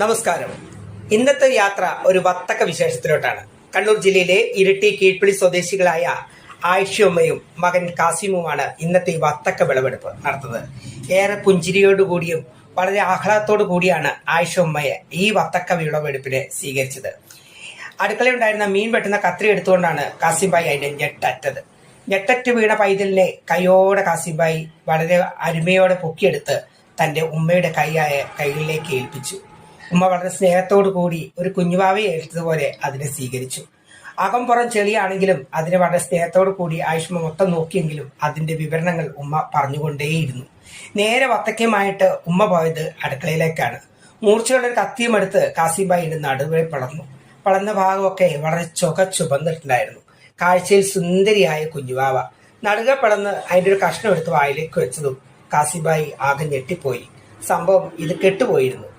നമസ്കാരം. ഇന്നത്തെ യാത്ര ഒരു വത്തക്ക വിശേഷത്തിലോട്ടാണ്. കണ്ണൂർ ജില്ലയിലെ ഇരിട്ടി കീഴ്പിളി സ്വദേശികളായ ആയിഷുമ്മയും മകൻ കാസിമുമാണ് ഇന്നത്തെ ഈ വത്തക്ക വിളവെടുപ്പ് നടത്തുന്നത്. ഏറെ പുഞ്ചിരിയോടുകൂടിയും വളരെ ആഹ്ലാദത്തോടു കൂടിയാണ് ആയിഷുമ്മയെ ഈ വത്തക്ക വിളവെടുപ്പിനെ സ്വീകരിച്ചത്. അടുക്കളയുണ്ടായിരുന്ന മീൻ വെട്ടുന്ന കത്രി എടുത്തുകൊണ്ടാണ് കാസിംബായി അതിന്റെ ഞെട്ടറ്റത്. ഞെട്ടറ്റ് വീണ പൈതലിനെ കൈയോടെ കാസിംബായി വളരെ അരുമയോടെ പൊക്കിയെടുത്ത് തന്റെ ഉമ്മയുടെ കൈകളിലേക്ക് ഏൽപ്പിച്ചു. ഉമ്മ വളരെ സ്നേഹത്തോടു കൂടി ഒരു കുഞ്ഞുവാവയെ ഏൽത്തതുപോലെ അതിനെ സ്വീകരിച്ചു. അകം പുറം ചെളിയാണെങ്കിലും അതിനെ വളരെ സ്നേഹത്തോടു കൂടി ആയിഷുമ്മ മൊത്തം നോക്കിയെങ്കിലും അതിന്റെ വിവരണങ്ങൾ ഉമ്മ പറഞ്ഞുകൊണ്ടേയിരുന്നു. നേരെ വത്തക്കയുമായിട്ട് ഉമ്മ പോയത് അടുക്കളയിലേക്കാണ്. മൂർച്ചയുള്ളൊരു കത്തിയും എടുത്ത് കാസിംബായിന്റെ നടുവെ വളർന്ന ഭാഗമൊക്കെ വളരെ ചുവന്നിട്ടുണ്ടായിരുന്നു. കാഴ്ചയിൽ സുന്ദരിയായ കുഞ്ഞുവാവ നടുക പിളന്ന് അതിന്റെ ഒരു കഷ്ണം എടുത്ത് വായിലേക്ക് വെച്ചതും കാസിംബായി ആകെ ഞെട്ടിപ്പോയി. സംഭവം ഇത് കെട്ടുപോയിരുന്നു.